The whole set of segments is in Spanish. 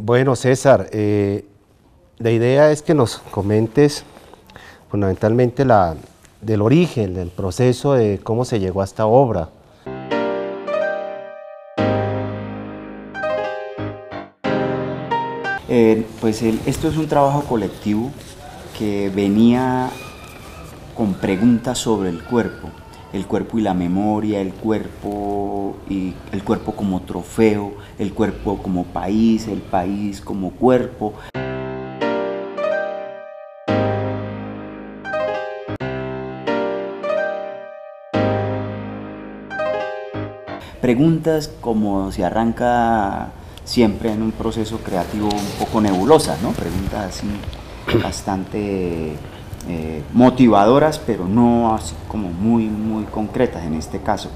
Bueno, César, la idea es que nos comentes fundamentalmente del origen, del proceso de cómo se llegó a esta obra. Esto es un trabajo colectivo que venía con preguntas sobre el cuerpo y la memoria, el cuerpo como trofeo, el cuerpo como país, el país como cuerpo. Preguntas como se arranca siempre en un proceso creativo un poco nebulosas, ¿no? Preguntas así bastante motivadoras, pero no así como muy concretas en este caso.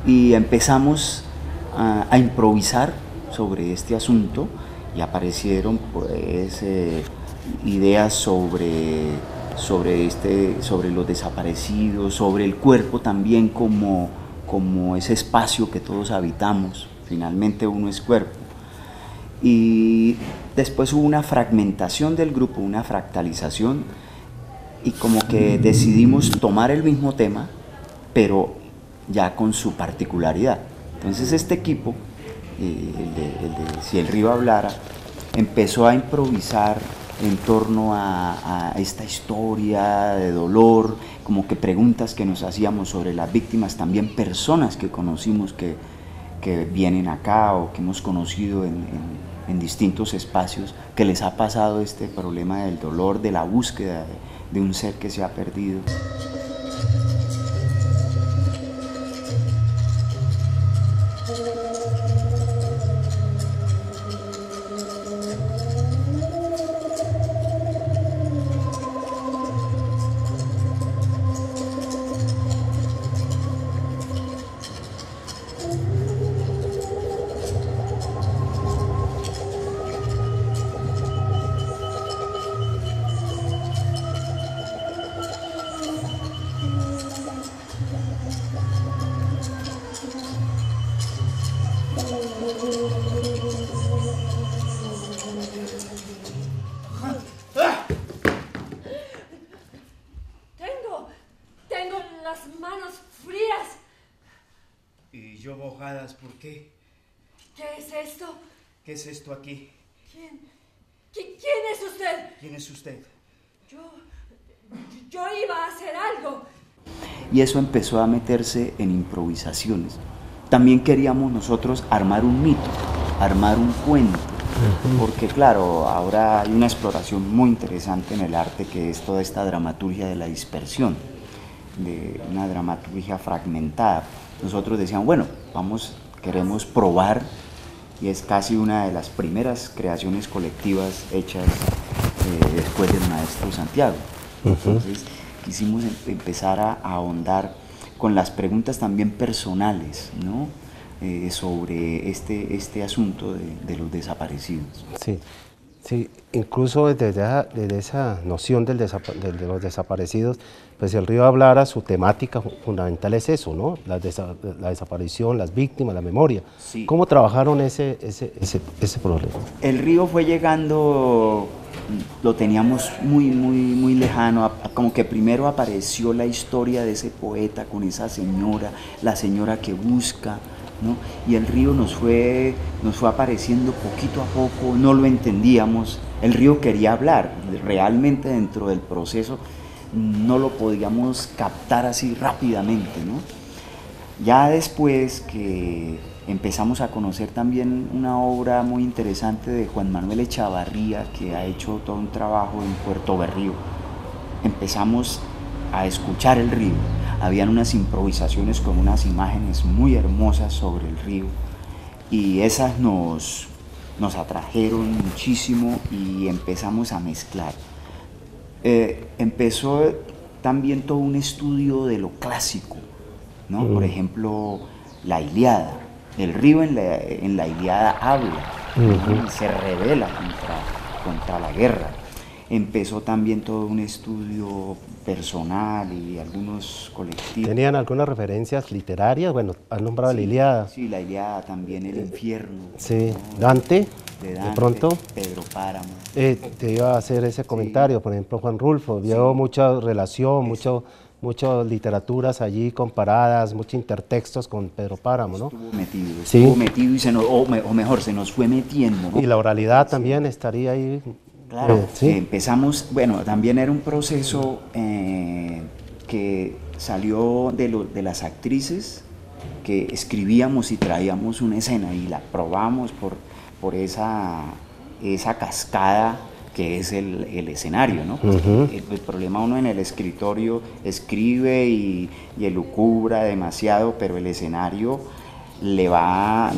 Y empezamos a improvisar sobre este asunto y aparecieron pues ideas sobre los desaparecidos, sobre el cuerpo también como ese espacio que todos habitamos. Finalmente uno es cuerpo. Y después hubo una fragmentación del grupo, una fractalización, y como que decidimos tomar el mismo tema, pero ya con su particularidad. Entonces este equipo, el de Si el río hablara, empezó a improvisar en torno a esta historia de dolor, como que preguntas que nos hacíamos sobre las víctimas, también personas que conocimos que vienen acá o que hemos conocido en distintos espacios, que les ha pasado este problema del dolor, de la búsqueda de un ser que se ha perdido. Tengo las manos frías. ¿Y yo mojadas por qué? ¿Qué es esto? ¿Qué es esto aquí? ¿Quién es usted? ¿Quién es usted? Yo iba a hacer algo. Y eso empezó a meterse en improvisaciones. También queríamos nosotros armar un mito, armar un cuento, porque claro, ahora hay una exploración muy interesante en el arte que es toda esta dramaturgia de la dispersión, de una dramaturgia fragmentada. Nosotros decíamos, bueno, queremos probar, y es casi una de las primeras creaciones colectivas hechas después del maestro Santiago. Entonces quisimos empezar a ahondar con las preguntas también personales, ¿no? Sobre este asunto de los desaparecidos. Sí, incluso desde esa noción de los desaparecidos, pues el río hablara, su temática fundamental es eso, ¿no? La desaparición, las víctimas, la memoria. Sí. ¿Cómo trabajaron ese problema? El río fue llegando, lo teníamos muy lejano, como que primero apareció la historia de ese poeta con esa señora, la señora que busca, ¿no? Y el río nos fue apareciendo poquito a poco, no lo entendíamos. El río quería hablar, realmente dentro del proceso no lo podíamos captar así rápidamente, ¿no? Ya después que empezamos a conocer también una obra muy interesante de Juan Manuel Echavarría, que ha hecho todo un trabajo en Puerto Berrío, empezamos a escuchar el río. Habían unas improvisaciones con unas imágenes muy hermosas sobre el río, y esas nos atrajeron muchísimo y empezamos a mezclar. Empezó también todo un estudio de lo clásico, ¿no? Por ejemplo, la Ilíada. El río en la Ilíada habla, ¿no? Se revela contra la guerra. empezó también todo un estudio personal y algunos colectivos. ¿Tenían algunas referencias literarias? Bueno, han nombrado la Ilíada. Sí, la Ilíada también, el infierno. Sí, ¿no? Dante, de de pronto. Pedro Páramo. Te iba a hacer ese comentario, por ejemplo, Juan Rulfo, vio mucha relación, muchas literaturas allí comparadas, muchos intertextos con Pedro Páramo, ¿no? Estuvo metido y o mejor, se nos fue metiendo, ¿no? Y la oralidad también estaría ahí. Claro, ¿sí? Empezamos, bueno, también era un proceso que salió de las actrices, que escribíamos y traíamos una escena y la probamos por esa cascada que es el escenario, ¿no? El problema, uno en el escritorio escribe y elucubra demasiado, pero el escenario le va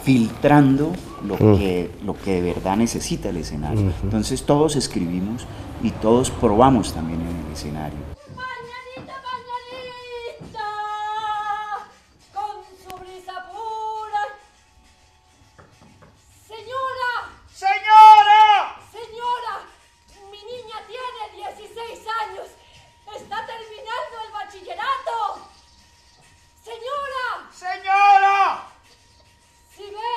filtrando lo que de verdad necesita el escenario. Entonces todos escribimos y todos probamos también en el escenario. ¡Mañanita, mañanita! Con su brisa pura. ¡Señora! ¡Señora! ¡Señora! Mi niña tiene 16 años. Está terminando el bachillerato. ¡Señora! ¡Señora! Si ve,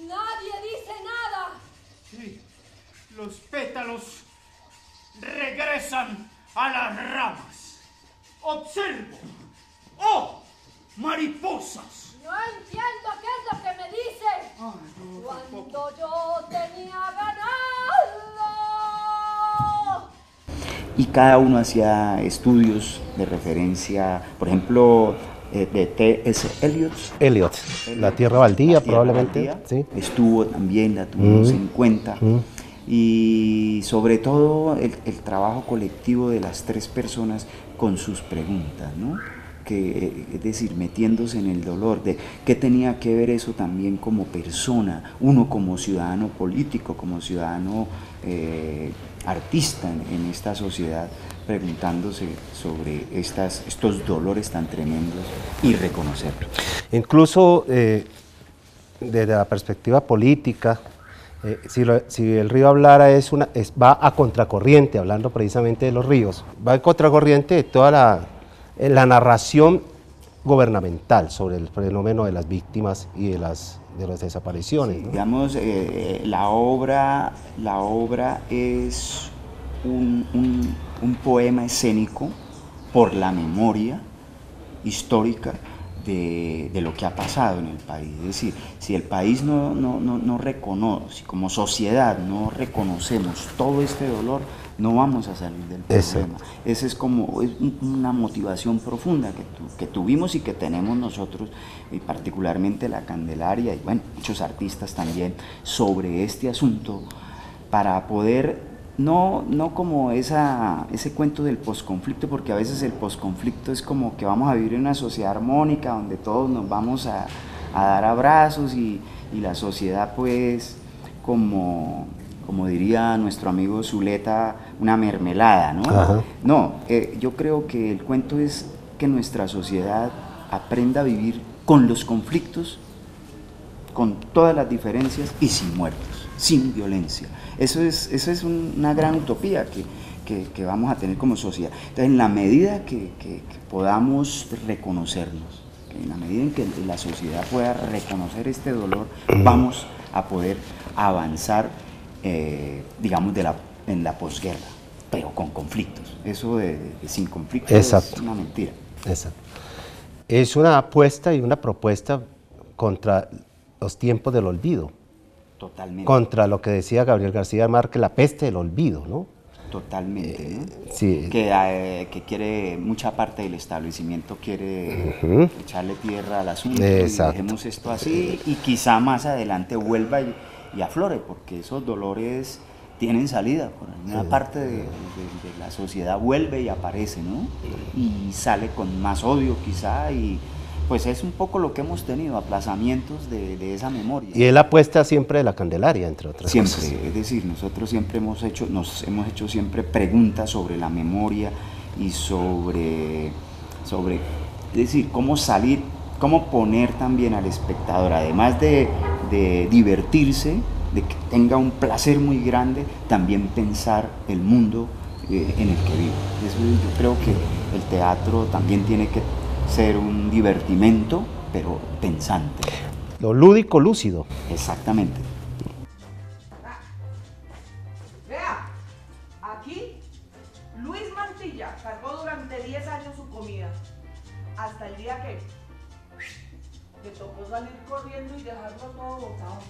nadie dice nada. Sí, los pétalos regresan a las ramas. Observo. ¡Oh! ¡Mariposas! No entiendo qué es lo que me dice. Cuando yo tenía ganado. Y cada uno hacía estudios de referencia, por ejemplo, de T.S. Eliot, La Tierra Baldía, probablemente. Baldía, ¿sí? Estuvo también, la tuvimos en cuenta. Y sobre todo el trabajo colectivo de las tres personas con sus preguntas, ¿no? Es decir, metiéndose en el dolor de qué tenía que ver eso también como persona, uno como ciudadano político, como ciudadano artista en esta sociedad, preguntándose sobre estos dolores tan tremendos y reconocerlos. Incluso desde la perspectiva política, si el río hablara va a contracorriente, hablando precisamente de los ríos, va a contracorriente de toda la narración gubernamental sobre el fenómeno de las víctimas y de las desapariciones, ¿no? Digamos, la obra es un poema escénico por la memoria histórica de lo que ha pasado en el país. Es decir, si el país no reconoce, como sociedad no reconocemos todo este dolor, no vamos a salir del problema. Esa es una motivación profunda que tuvimos y que tenemos nosotros, y particularmente la Candelaria y bueno, muchos artistas también, sobre este asunto, para poder no como ese cuento del posconflicto, porque a veces el posconflicto es como que vamos a vivir en una sociedad armónica donde todos nos vamos a dar abrazos y la sociedad pues como diría nuestro amigo Zuleta, una mermelada, ¿no? Ajá. No, yo creo que el cuento es que nuestra sociedad aprenda a vivir con los conflictos, con todas las diferencias y sin muertos, sin violencia. Eso es una gran utopía que vamos a tener como sociedad. Entonces, en la medida que podamos reconocernos, en la medida en que la sociedad pueda reconocer este dolor, vamos a poder avanzar, digamos, en la posguerra, pero con conflictos. Eso de sin conflictos es una mentira. Exacto. Es una apuesta y una propuesta contra los tiempos del olvido. Totalmente. Contra lo que decía Gabriel García Márquez, la peste del olvido, ¿no? Totalmente, ¿no? Sí. Que quiere, mucha parte del establecimiento quiere echarle tierra al asunto. Exacto. Y dejemos esto así y quizá más adelante vuelva y aflore, porque esos dolores tienen salida. Por alguna parte de la sociedad vuelve y aparece, ¿no? Y sale con más odio quizá, y pues es un poco lo que hemos tenido, aplazamientos de esa memoria. Y él apuesta siempre de la Candelaria, entre otras cosas. Siempre, es decir, nosotros siempre nos hemos hecho siempre preguntas sobre la memoria y sobre, es decir, cómo poner también al espectador, además de divertirse, de que tenga un placer muy grande también pensar el mundo en el que vive. Eso yo creo que el teatro también tiene que ser un divertimento, pero pensante. Lo lúdico, lúcido. Exactamente. Vea, aquí Luis Mantilla cargó durante 10 años su comida, hasta el día que le tocó salir corriendo y dejarlo todo botado.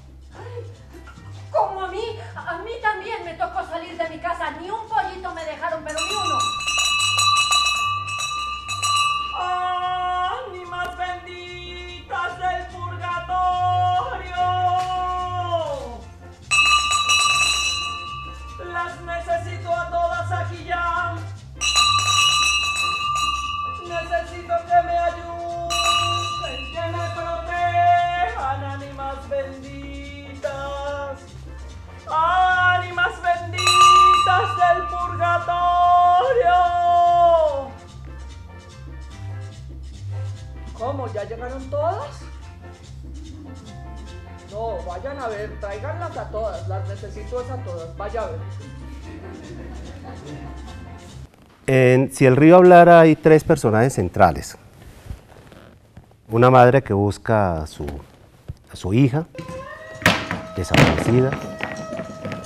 Como a mí también me tocó salir de mi casa. Ni un pollito me dejaron, pero ni uno. ¡Ánimas benditas del purgatorio! Las necesito a todas aquí ya. Necesito que me ayuden, que me protejan, ánimas benditas. ¡Ánimas benditas del purgatorio! ¿Cómo? ¿Ya llegaron todas? No, vayan a ver, tráiganlas a todas, las necesito a todas, vaya a ver. Si el río hablara, hay tres personajes centrales. Una madre que busca a su hija, desaparecida.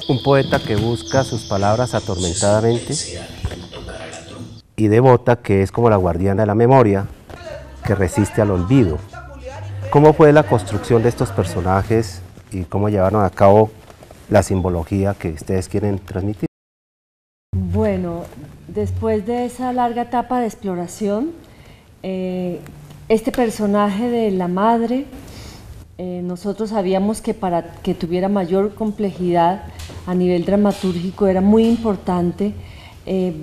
Un poeta que busca sus palabras atormentadamente. Y Devota, que es como la guardiana de la memoria, que resiste al olvido. ¿Cómo fue la construcción de estos personajes y cómo llevaron a cabo la simbología que ustedes quieren transmitir? Bueno, después de esa larga etapa de exploración, este personaje de la madre, nosotros sabíamos que para que tuviera mayor complejidad a nivel dramatúrgico era muy importante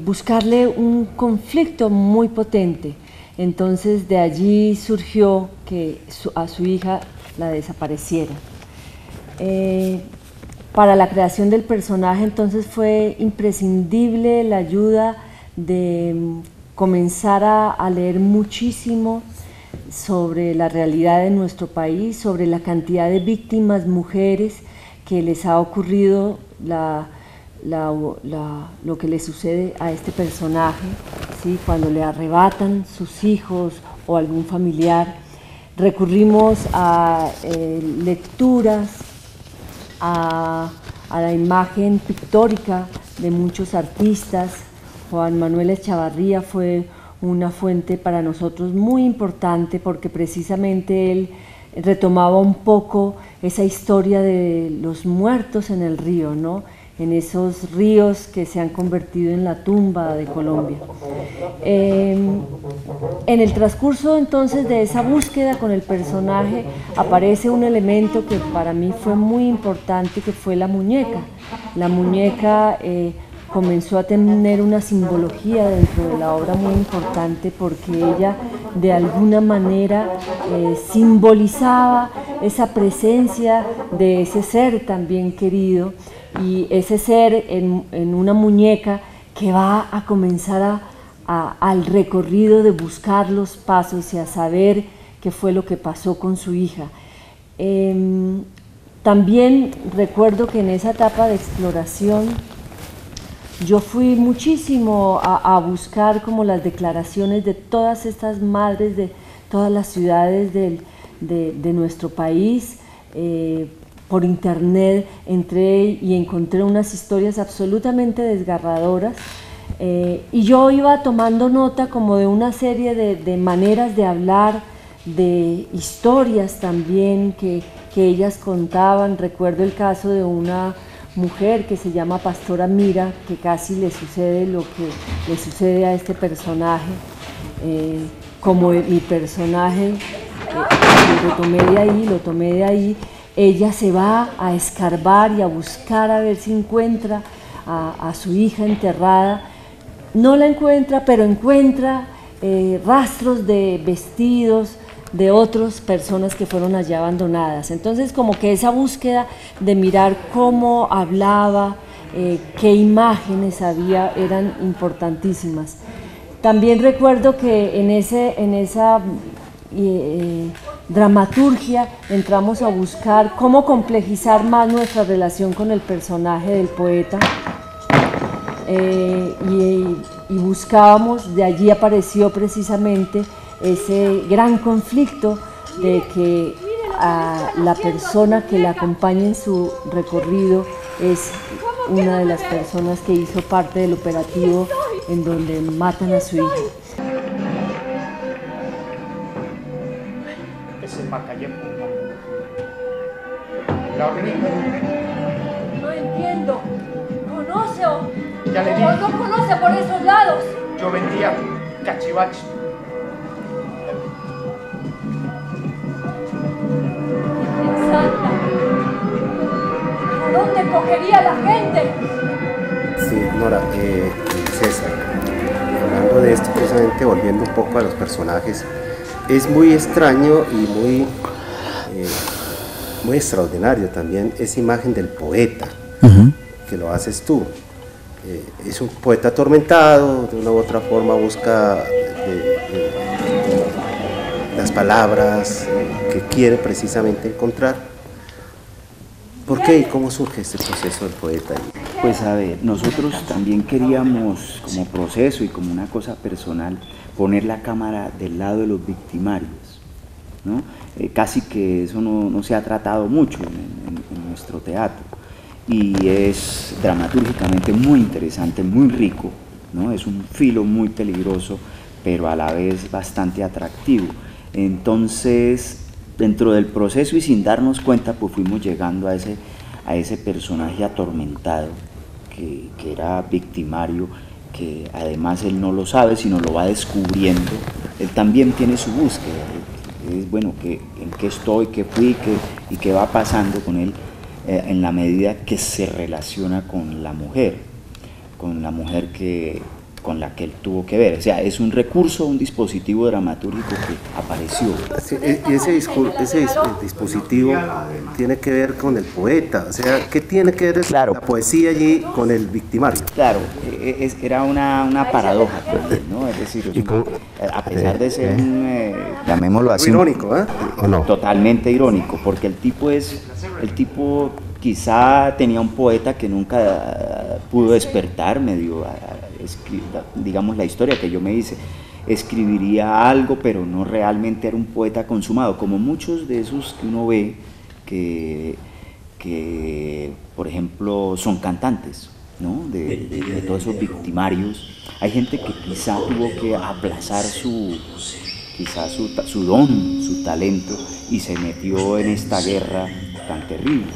buscarle un conflicto muy potente. Entonces de allí surgió que a su hija la desapareciera. Para la creación del personaje entonces fue imprescindible la ayuda de comenzar a leer muchísimo sobre la realidad de nuestro país, sobre la cantidad de víctimas mujeres que les ha ocurrido lo que le sucede a este personaje, ¿sí? Cuando le arrebatan sus hijos o algún familiar. Recurrimos a lecturas, a la imagen pictórica de muchos artistas. Juan Manuel Echavarría fue una fuente para nosotros muy importante porque precisamente él retomaba un poco esa historia de los muertos en el río, ¿no? En esos ríos que se han convertido en la tumba de Colombia. En el transcurso entonces de esa búsqueda con el personaje aparece un elemento que para mí fue muy importante, que fue la muñeca. La muñeca comenzó a tener una simbología dentro de la obra muy importante porque ella de alguna manera simbolizaba esa presencia de ese ser también querido, y ese ser en una muñeca que va a comenzar al recorrido de buscar los pasos y a saber qué fue lo que pasó con su hija. También recuerdo que en esa etapa de exploración yo fui muchísimo a buscar como las declaraciones de todas estas madres de todas las ciudades de nuestro país. Por internet entré y encontré unas historias absolutamente desgarradoras, y yo iba tomando nota como de una serie de maneras de hablar, de historias también que ellas contaban. Recuerdo el caso de una mujer que se llama Pastora Mira, que casi le sucede lo que le sucede a este personaje, como mi personaje, lo tomé de ahí. Ella se va a escarbar y a buscar a ver si encuentra a su hija enterrada. No la encuentra, pero encuentra rastros de vestidos de otras personas que fueron allí abandonadas. Entonces como que esa búsqueda de mirar cómo hablaba, qué imágenes había, eran importantísimas. También recuerdo que en esa dramaturgia entramos a buscar cómo complejizar más nuestra relación con el personaje del poeta y buscábamos, de allí apareció precisamente ese gran conflicto de que a la persona que la acompaña en su recorrido es una de las personas que hizo parte del operativo en donde matan a su hija. Ese Macayepo. La hormiga. No entiendo. ¿Conoce o Ya le o dije. no conoce por esos lados? Yo vendía cachivaches. Virgen Santa. ¿A dónde cogería la gente? Sí, Nora, César, hablando de esto precisamente, volviendo un poco a los personajes, es muy extraño y muy extraordinario también esa imagen del poeta, que lo haces tú. Es un poeta atormentado, de una u otra forma busca las palabras que quiere precisamente encontrar. ¿Por qué y cómo surge este proceso del poeta? Pues a ver, nosotros también queríamos como proceso y como una cosa personal poner la cámara del lado de los victimarios, ¿no? Casi que eso no se ha tratado mucho en nuestro teatro y es dramatúrgicamente muy interesante, muy rico, ¿no? Es un filo muy peligroso pero a la vez bastante atractivo. Entonces, dentro del proceso y sin darnos cuenta, pues fuimos llegando a ese personaje atormentado que era victimario, que además él no lo sabe, sino lo va descubriendo. Él también tiene su búsqueda, es bueno, en qué estoy, qué fui, y qué va pasando con él en la medida que se relaciona con la mujer con la que él tuvo que ver. O sea, es un recurso, un dispositivo dramatúrgico que apareció. Sí, y ese dispositivo tiene que ver con el poeta, o sea, ¿qué tiene que ver Claro. la poesía allí con el victimario? Claro, era una paradoja también, ¿no? Es decir, a pesar de ser llamémoslo así, Irónico, ¿eh? ¿O no? totalmente irónico, porque el tipo quizá tenía un poeta que nunca pudo despertar, digamos la historia que yo me hice, escribiría algo, pero no realmente era un poeta consumado, como muchos de esos que uno ve que por ejemplo, son cantantes, ¿no? de todos esos victimarios. Hay gente que quizá tuvo que aplazar su don, su talento, y se metió en esta guerra tan terrible.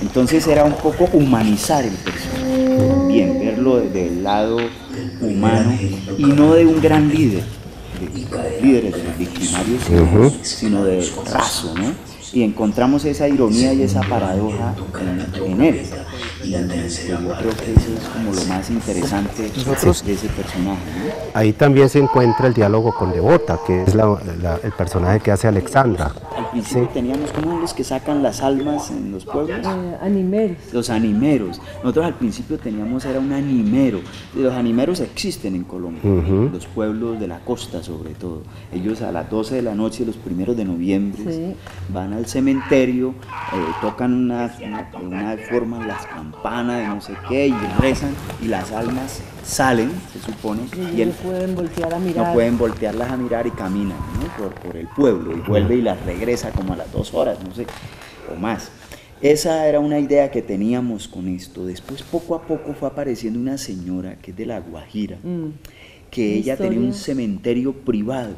Entonces era un poco humanizar el personaje, bien, verlo desde el lado humano y no de un gran líder, de los líderes de los victimarios, sino de raso, ¿no? Y encontramos esa ironía y esa paradoja en él. Y yo creo que eso es como lo más interesante de ese personaje, ¿no? Ahí también se encuentra el diálogo con Devota, que es el personaje que hace Alexandra. Al principio teníamos como los que sacan las almas en los pueblos. Animeros. Los animeros. Nosotros al principio era un animero. Los animeros existen en Colombia, los pueblos de la costa sobre todo. Ellos a las 12 de la noche, los 1 de noviembre, van al cementerio, tocan de una forma las campanas de no sé qué y rezan, y las almas salen, se supone, y no pueden voltear a mirar. No pueden voltearlas a mirar y caminan, ¿no? por el pueblo, y vuelve y las regresa como a las 2 horas, no sé, o más. Esa era una idea que teníamos con esto. Después, poco a poco, fue apareciendo una señora que es de La Guajira, que ella tenía un cementerio privado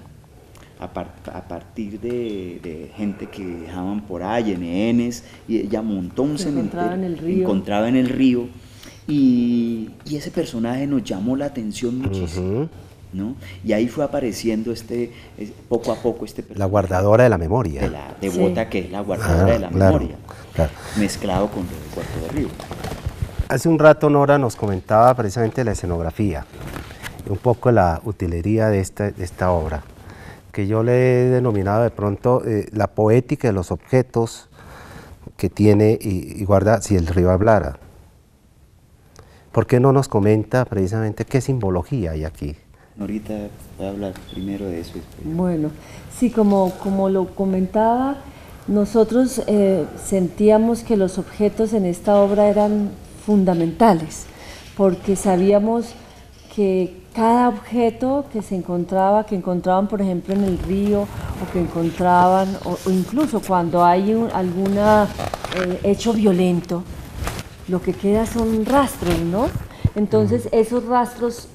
a partir de gente que dejaban por ahí, NNs, y ella montó un cementerio, encontraba en el río, y ese personaje nos llamó la atención muchísimo, ¿no? Y ahí fue apareciendo poco a poco este personaje. La guardadora de la memoria. De la Devota, que es la guardadora de la memoria, mezclado con lo de Puerto de Río. Hace un rato Nora nos comentaba precisamente la escenografía, un poco la utilería de esta obra, que yo le he denominado de pronto la poética de los objetos que tiene y guarda Si el río hablara. ¿Por qué no nos comenta precisamente qué simbología hay aquí Norita voy a hablar primero de eso. Después. Bueno, sí, como lo comentaba, nosotros sentíamos que los objetos en esta obra eran fundamentales, porque sabíamos que cada objeto que se encontraba, que encontraban por ejemplo en el río, o que encontraban, o incluso cuando hay algún hecho violento, lo que queda son rastros, ¿no? Entonces esos rastros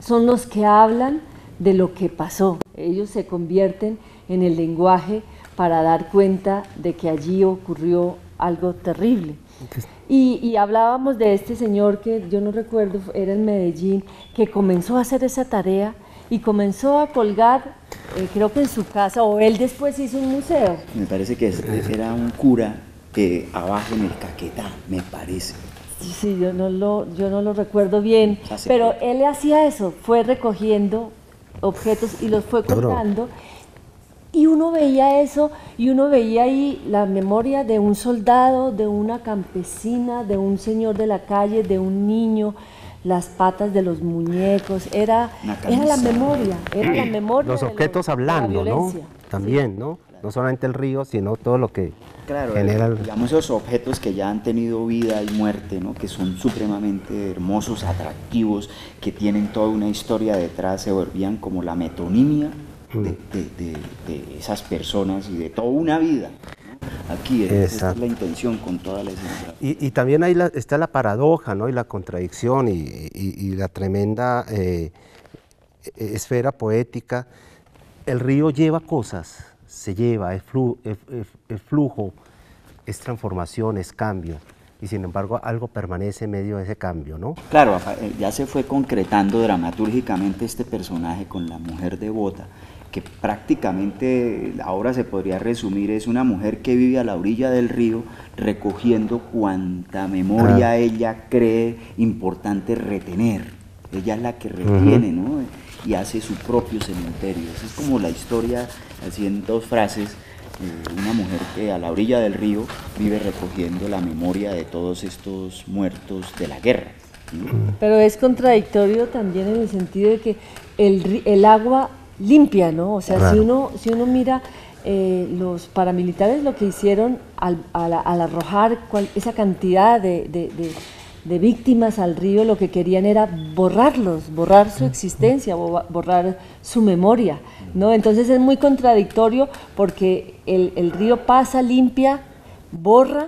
son los que hablan de lo que pasó. Ellos se convierten en el lenguaje para dar cuenta de que allí ocurrió algo terrible. Y hablábamos de este señor que yo no recuerdo, era en Medellín, que comenzó a hacer esa tarea y comenzó a colgar, creo que en su casa, o él después hizo un museo. Me parece que era un cura abajo en el Caquetá, me parece. Sí, yo no lo recuerdo bien, pero él hacía eso, fue recogiendo objetos y los fue colgando. Y uno veía eso, y uno veía ahí la memoria de un soldado, de una campesina, de un señor de la calle, de un niño, las patas de los muñecos, era la memoria, los objetos hablando, ¿no? También, ¿no? No solamente el río, sino todo lo que genera. Digamos, esos objetos que ya han tenido vida y muerte, ¿no? Que son supremamente hermosos, atractivos, que tienen toda una historia detrás, se volvían como la metonimia de esas personas y de toda una vida, ¿no? Aquí esa es la intención con toda la escena. Y también ahí está la paradoja, ¿no? Y la contradicción y la tremenda esfera poética. El río lleva cosas, se lleva, es flujo, es transformación, es cambio. Y sin embargo algo permanece en medio de ese cambio, ¿no? Claro, ya se fue concretando dramatúrgicamente este personaje con la mujer devota, que prácticamente ahora se podría resumir, es una mujer que vive a la orilla del río recogiendo cuanta memoria ella cree importante retener. Ella es la que retiene, ¿no? Y hace su propio cementerio. Esa es como la historia, así en 2 frases, una mujer que a la orilla del río vive recogiendo la memoria de todos estos muertos de la guerra, ¿no? Pero es contradictorio también en el sentido de que el agua limpia, ¿no? O sea, si uno mira los paramilitares lo que hicieron al arrojar esa cantidad de víctimas al río, lo que querían era borrar su existencia, borrar su memoria, ¿no? Entonces es muy contradictorio porque el río pasa, limpia, borra,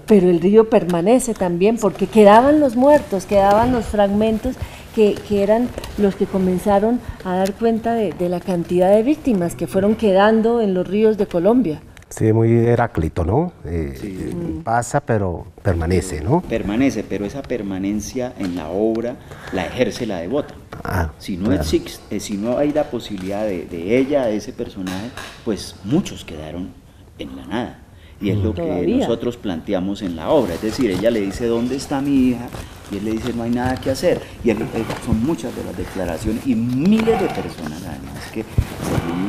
pero el río permanece también porque quedaban los muertos, quedaban los fragmentos que eran los que comenzaron a dar cuenta de la cantidad de víctimas que fueron quedando en los ríos de Colombia. Sí, muy Heráclito, ¿no? Pasa, pero permanece, ¿no? Permanece, pero esa permanencia en la obra la ejerce la devota. Si no existe, si no hay la posibilidad de ella, de ese personaje, pues muchos quedaron en la nada. Y es lo que nosotros planteamos en la obra, es decir, ella le dice, ¿dónde está mi hija? Y él le dice, no hay nada que hacer. Y son muchas de las declaraciones y miles de personas, además, que según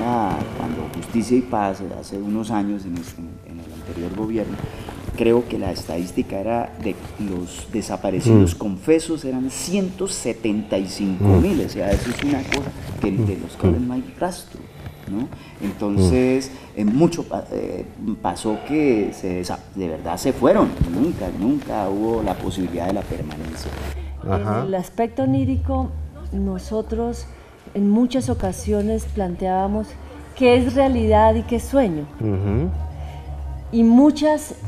cuando Justicia y Paz, hace unos años en el anterior gobierno, creo que la estadística era de los desaparecidos confesos eran 175.000, o sea, eso es una cosa que de los cuales no hay rastro, ¿no? Entonces, mucho pasó que de verdad se fueron, nunca hubo la posibilidad de la permanencia. En el aspecto onírico, nosotros en muchas ocasiones planteábamos qué es realidad y qué es sueño. Y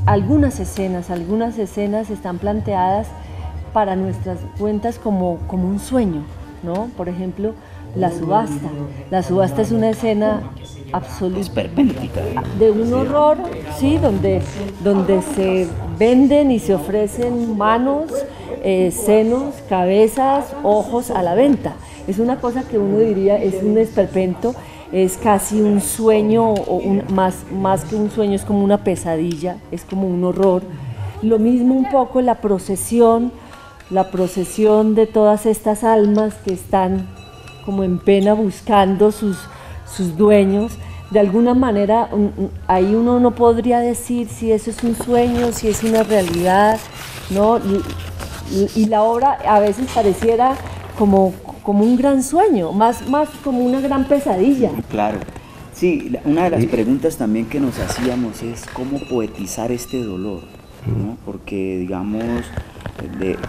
algunas escenas están planteadas para nuestras cuentas como un sueño, ¿no? Por ejemplo, la subasta. La subasta es una escena absoluta, esperpéntica, de un horror, sí, donde se venden y se ofrecen manos, senos, cabezas, ojos a la venta. Es una cosa que uno diría es un esperpento, es casi un sueño, o más que un sueño, es como una pesadilla, es como un horror. Lo mismo un poco la procesión de todas estas almas que están como en pena buscando sus dueños. De alguna manera ahí uno no podría decir si eso es un sueño, si es una realidad, ¿no? Y la obra a veces pareciera como como un gran sueño, más como una gran pesadilla. Claro. Sí, una de las preguntas también que nos hacíamos es cómo poetizar este dolor, ¿no? Porque, digamos,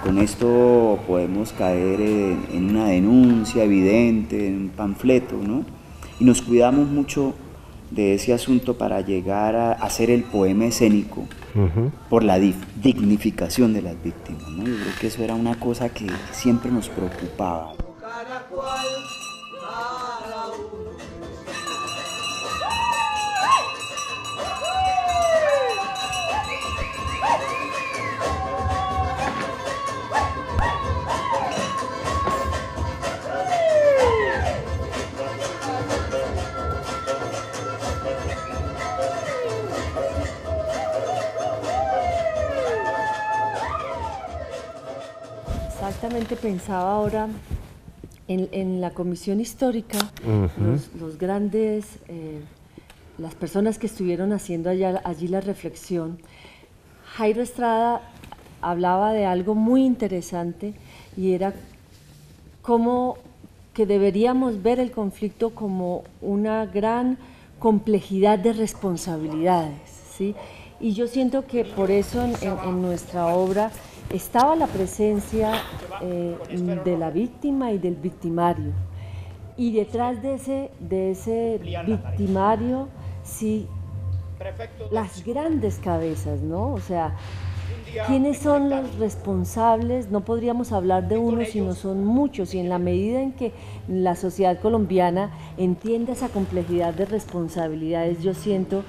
con esto podemos caer en una denuncia evidente, en un panfleto, ¿no? Y nos cuidamos mucho de ese asunto para llegar a hacer el poema escénico por la dignificación de las víctimas, ¿no? Yo creo que eso era una cosa que siempre nos preocupaba. Exactamente, pensaba ahora en la comisión histórica, los grandes, las personas que estuvieron haciendo allí la reflexión. Jairo Estrada hablaba de algo muy interesante y era cómo que deberíamos ver el conflicto como una gran complejidad de responsabilidades, ¿sí? Y yo siento que por eso en nuestra obra estaba la presencia de la víctima y del victimario. Y detrás de ese victimario, sí, las grandes cabezas, ¿no? O sea, ¿quiénes son los responsables? No podríamos hablar de uno, sino son muchos. Y en la medida en que la sociedad colombiana entiende esa complejidad de responsabilidades, yo siento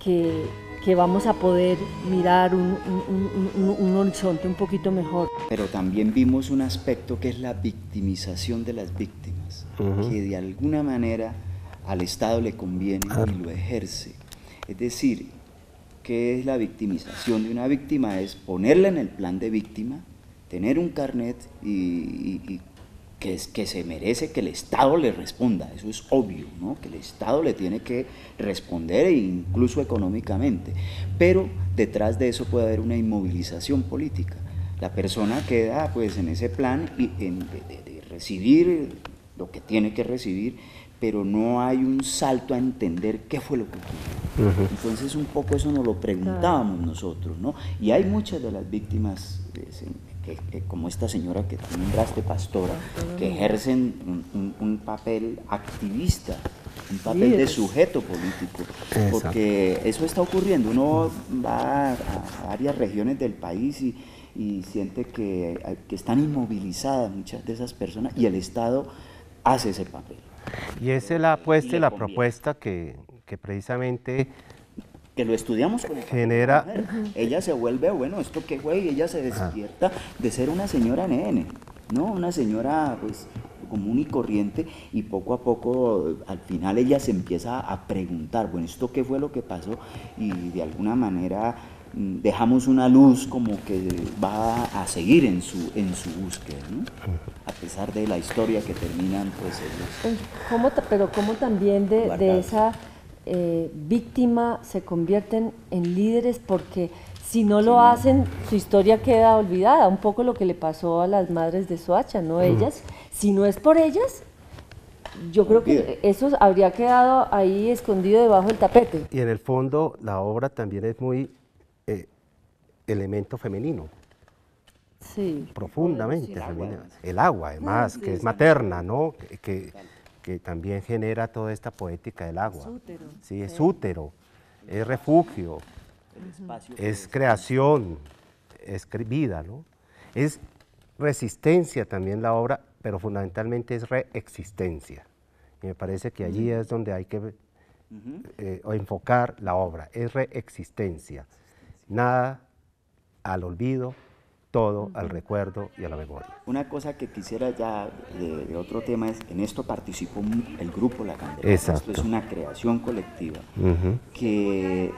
que vamos a poder mirar un horizonte un poquito mejor. Pero también vimos un aspecto que es la victimización de las víctimas, que de alguna manera al Estado le conviene y lo ejerce. Es decir, ¿qué es la victimización de una víctima? Es ponerla en el plan de víctima, tener un carnet y que se merece que el Estado le responda, eso es obvio, ¿no? Que el Estado le tiene que responder incluso económicamente, pero detrás de eso puede haber una inmovilización política. La persona queda pues en ese plan de recibir lo que tiene que recibir, pero no hay un salto a entender qué fue lo que ocurrió. Entonces un poco eso nos lo preguntábamos nosotros, ¿no? Y hay muchas de las víctimas como esta señora que tú nombraste, pastora, que ejercen un papel activista, un papel de sujeto político, porque eso está ocurriendo. Uno va a varias regiones del país y siente que están inmovilizadas muchas de esas personas y el Estado hace ese papel. Y esa es la apuesta y la propuesta que precisamente que lo estudiamos como genera. Ella se vuelve, bueno, esto qué güey, ella se despierta de ser una señora nene, ¿no? Una señora pues común y corriente, y poco a poco al final ella se empieza a preguntar, bueno, esto qué fue lo que pasó, y de alguna manera dejamos una luz como que va a seguir en su búsqueda, ¿no? A pesar de la historia que terminan pues ellos. Pero cómo también de esa víctima se convierten en líderes, porque si no lo hacen, su historia queda olvidada, un poco lo que le pasó a las madres de Soacha, ¿no? Ellas, si no es por ellas, yo creo que eso habría quedado ahí escondido debajo del tapete. Y en el fondo la obra también es muy elemento femenino. Sí. Profundamente femenino. El agua, además, que es materna, ¿no? Que también genera toda esta poética del agua. Sí, es útero, es refugio, es creación, es vida, ¿no? Es resistencia también la obra, pero fundamentalmente es reexistencia. Y me parece que allí es donde hay que enfocar la obra, es reexistencia. Nada al olvido, todo al recuerdo y a la memoria. Una cosa que quisiera ya de otro tema es, en esto participó el grupo La Candela. Exacto. Esto es una creación colectiva que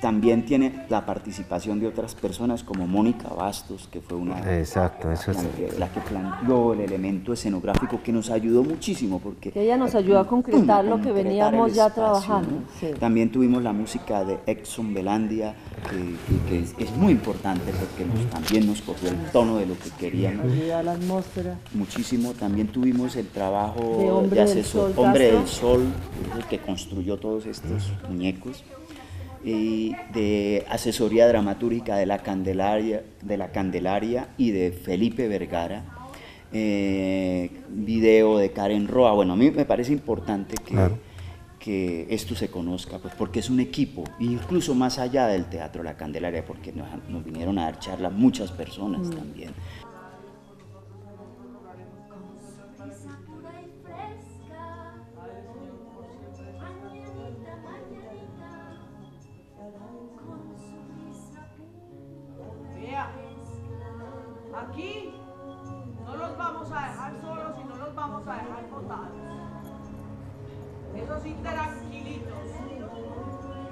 también tiene la participación de otras personas como Mónica Bastos, que fue una Exacto, eso es. la que planteó el elemento escenográfico, que nos ayudó muchísimo porque Que ella nos ayudó a concretar lo que veníamos ya trabajando. ¿no? Sí. También tuvimos la música de Exxon Belandia, que es muy importante porque también nos cogió el tono de lo que queríamos. Ayuda a la atmósfera. Muchísimo. También tuvimos el trabajo De Hombre del Sol, Hombre Castro. del Sol, el que construyó todos estos muñecos, y de asesoría dramatúrgica de la Candelaria y de Felipe Vergara, video de Karen Roa. Bueno, a mí me parece importante que esto se conozca, pues porque es un equipo, incluso más allá del Teatro La Candelaria, porque nos vinieron a dar charlas muchas personas también. Vea, aquí no los vamos a dejar solos y no los vamos a dejar botados. Eso sí, tranquilitos.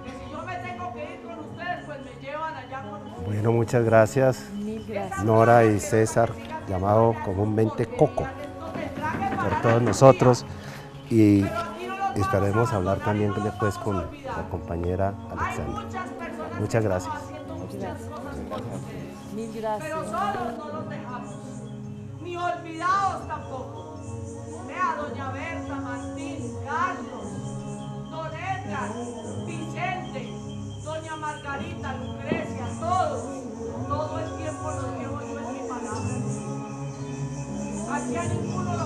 Que si yo me tengo que ir con ustedes, pues me llevan allá con ustedes. Bueno, muchas gracias, Mil gracias. Nora y César, llamado comúnmente Coco, por todos nosotros, y esperemos hablar también después con la compañera Alexandra. Muchas gracias. Mil gracias. Pero solos no los dejamos, ni olvidados tampoco. Vea, doña Berta, Martín, Carlos, don Edgar, Vicente, doña Margarita, Lucrecia, todos. Todo el tiempo los llevo yo en mi palabra. Aquí a ninguno lo